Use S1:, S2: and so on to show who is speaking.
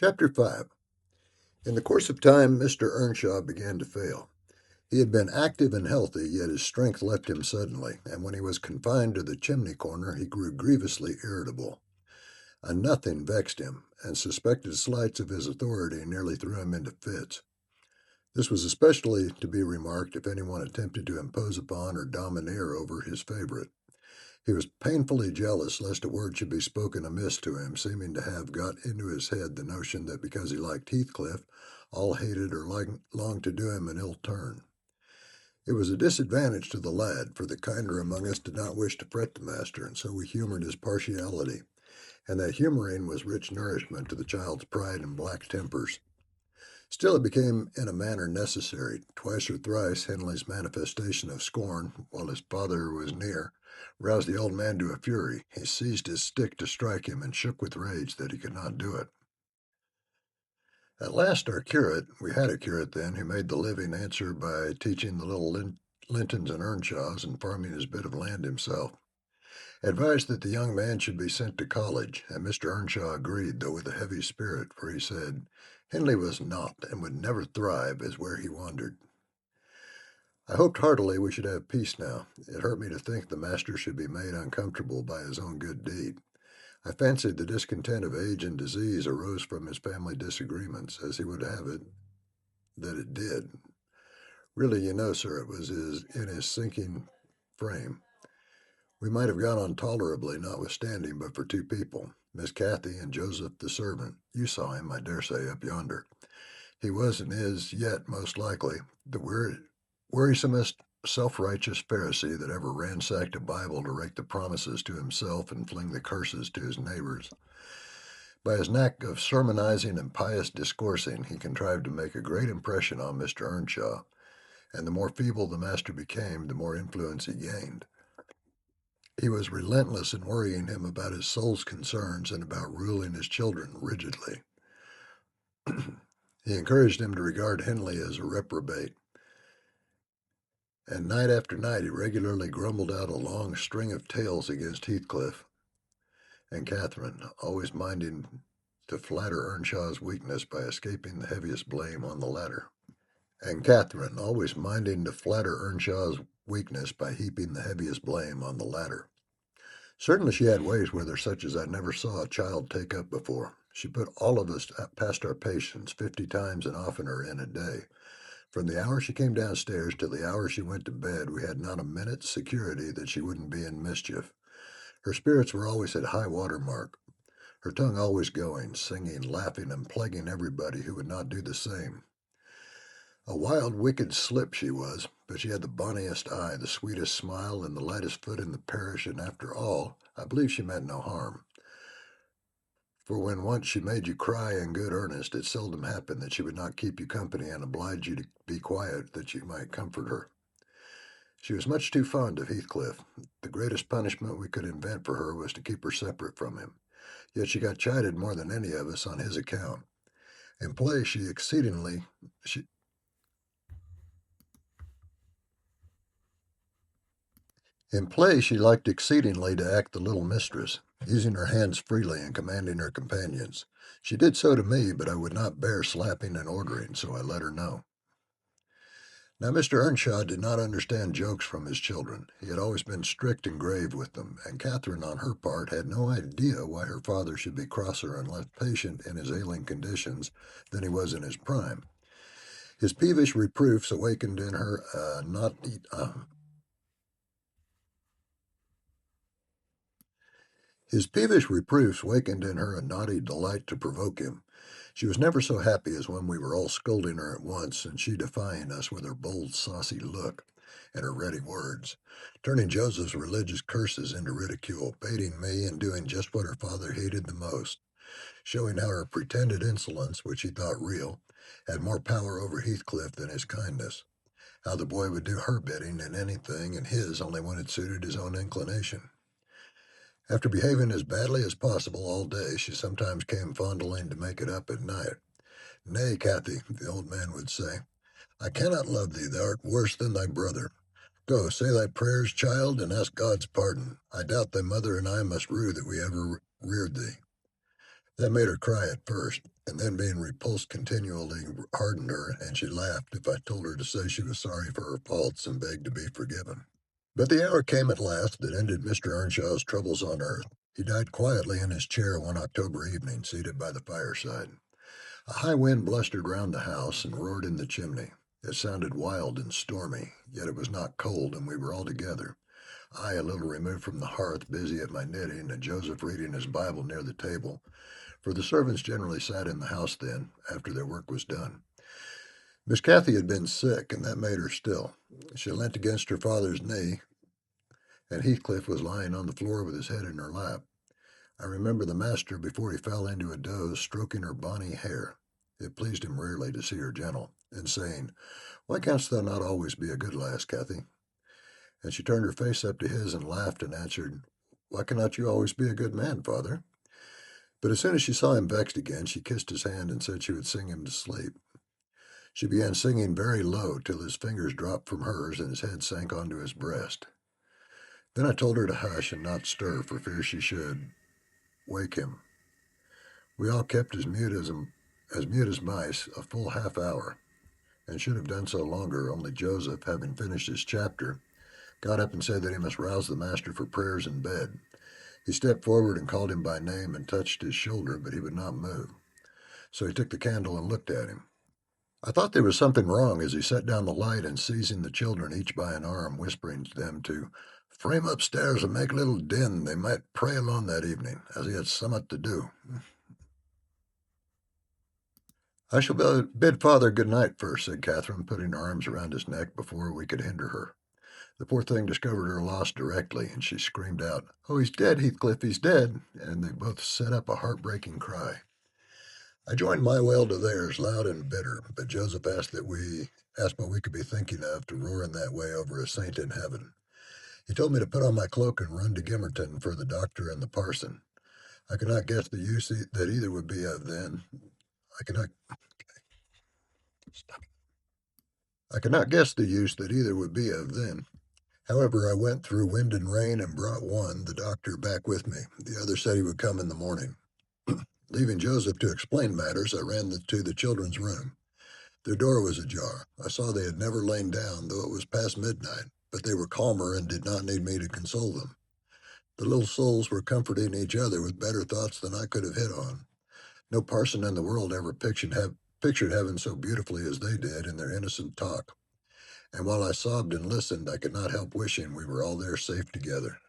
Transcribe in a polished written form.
S1: Chapter 5. In the course of time, Mr. Earnshaw began to fail. He had been active and healthy, yet his strength left him suddenly, and when he was confined to the chimney corner, he grew grievously irritable. A nothing vexed him, and suspected slights of his authority nearly threw him into fits. This was especially to be remarked if anyone attempted to impose upon or domineer over his favorite. He was painfully jealous lest a word should be spoken amiss to him, seeming to have got into his head the notion that because he liked Heathcliff, all hated or longed to do him an ill turn. It was a disadvantage to the lad, for the kinder among us did not wish to fret the master, and so we humored his partiality, and that humoring was rich nourishment to the child's pride and black tempers. Still, it became in a manner necessary. Twice or thrice Hindley's manifestation of scorn, while his father was near, roused the old man to a fury. He seized his stick to strike him, and shook with rage that he could not do it. At last our curate, we had a curate then, who made the living answer by teaching the little Lintons and Earnshaws and farming his bit of land himself, advised that the young man should be sent to college, and Mr. Earnshaw agreed, though with a heavy spirit, for he said, Hindley was not, and would never thrive, as where he wandered. I hoped heartily we should have peace now. It hurt me to think the master should be made uncomfortable by his own good deed. I fancied the discontent of age and disease arose from his family disagreements, as he would have it that it did. Really, you know, sir, it was in his sinking frame. We might have gone on tolerably, notwithstanding, but for two people, Miss Cathy and Joseph the servant. You saw him, I dare say, up yonder. He was and is yet, most likely, the wearisomest self-righteous Pharisee that ever ransacked a Bible to rake the promises to himself and fling the curses to his neighbors. By his knack of sermonizing and pious discoursing, he contrived to make a great impression on Mr. Earnshaw, and the more feeble the master became, the more influence he gained. He was relentless in worrying him about his soul's concerns and about ruling his children rigidly. He encouraged him to regard Hindley as a reprobate, and night after night he regularly grumbled out a long string of tales against Heathcliff and Catherine, always minding to flatter Earnshaw's weakness by escaping the heaviest blame on the latter. Heaping the heaviest blame on the latter. Certainly she had ways with her such as I never saw a child take up before. She put all of us past our patience 50 times and oftener in a day. From the hour she came downstairs till the hour she went to bed, we had not a minute's security that she wouldn't be in mischief. Her spirits were always at high water mark, her tongue always going, singing, laughing, and plaguing everybody who would not do the same. A wild, wicked slip she was, but she had the bonniest eye, the sweetest smile, and the lightest foot in the parish, and after all, I believe she meant no harm. For when once she made you cry in good earnest, it seldom happened that she would not keep you company and oblige you to be quiet that you might comfort her. She was much too fond of Heathcliff. The greatest punishment we could invent for her was to keep her separate from him. Yet she got chided more than any of us on his account. In play she liked exceedingly to act the little mistress, using her hands freely and commanding her companions. She did so to me, but I would not bear slapping and ordering, so I let her know. Now, Mr. Earnshaw did not understand jokes from his children. He had always been strict and grave with them, and Catherine, on her part, had no idea why her father should be crosser and less patient in his ailing conditions than he was in his prime. His peevish reproofs awakened in her a naughty delight to provoke him. She was never so happy as when we were all scolding her at once, and she defying us with her bold, saucy look and her ready words, turning Joseph's religious curses into ridicule, baiting me, and doing just what her father hated the most, showing how her pretended insolence, which he thought real, had more power over Heathcliff than his kindness, how the boy would do her bidding in anything, and his only when it suited his own inclination. After behaving as badly as possible all day, she sometimes came fondling to make it up at night. Nay, Cathy, the old man would say, I cannot love thee, thou art worse than thy brother. Go, say thy prayers, child, and ask God's pardon. I doubt thy mother and I must rue that we ever reared thee. That made her cry at first, and then being repulsed continually hardened her, and she laughed if I told her to say she was sorry for her faults and begged to be forgiven. But the hour came at last that ended Mr. Earnshaw's troubles on earth. He died quietly in his chair one October evening, seated by the fireside. A high wind blustered round the house and roared in the chimney. It sounded wild and stormy, yet it was not cold, and we were all together. I, a little removed from the hearth, busy at my knitting, and Joseph reading his Bible near the table, for the servants generally sat in the house then, after their work was done. Miss Cathy had been sick, and that made her still. She leant against her father's knee, and Heathcliff was lying on the floor with his head in her lap. I remember the master, before he fell into a doze, stroking her bonny hair. It pleased him rarely to see her gentle, and saying, "Why canst thou not always be a good lass, Cathy?" And she turned her face up to his and laughed and answered, "Why cannot you always be a good man, father?" But as soon as she saw him vexed again, she kissed his hand and said she would sing him to sleep. She began singing very low till his fingers dropped from hers and his head sank onto his breast. Then I told her to hush and not stir for fear she should wake him. We all kept as mute as mice a full half hour, and should have done so longer, only Joseph, having finished his chapter, got up and said that he must rouse the master for prayers in bed. He stepped forward and called him by name and touched his shoulder, but he would not move. So he took the candle and looked at him. I thought there was something wrong as he set down the light and seizing the children each by an arm, whispering to them to frame upstairs and make a little din they might pray alone that evening, as he had somewhat to do. "I shall bid father good night first," said Catherine, putting her arms around his neck before we could hinder her. The poor thing discovered her loss directly, and she screamed out, "Oh, he's dead, Heathcliff, he's dead!" And they both set up a heartbreaking cry. I joined my wail to theirs, loud and bitter, but Joseph asked what we could be thinking of to roar in that way over a saint in heaven. He told me to put on my cloak and run to Gimmerton for the doctor and the parson. I could not guess the use that either would be of then. I could not I could not guess the use that either would be of then. However, I went through wind and rain and brought one, the doctor, back with me. The other said he would come in the morning. Leaving Joseph to explain matters, I ran to the children's room. Their door was ajar. I saw they had never lain down, though it was past midnight, but they were calmer and did not need me to console them. The little souls were comforting each other with better thoughts than I could have hit on. No parson in the world ever pictured heaven so beautifully as they did in their innocent talk. And while I sobbed and listened, I could not help wishing we were all there safe together.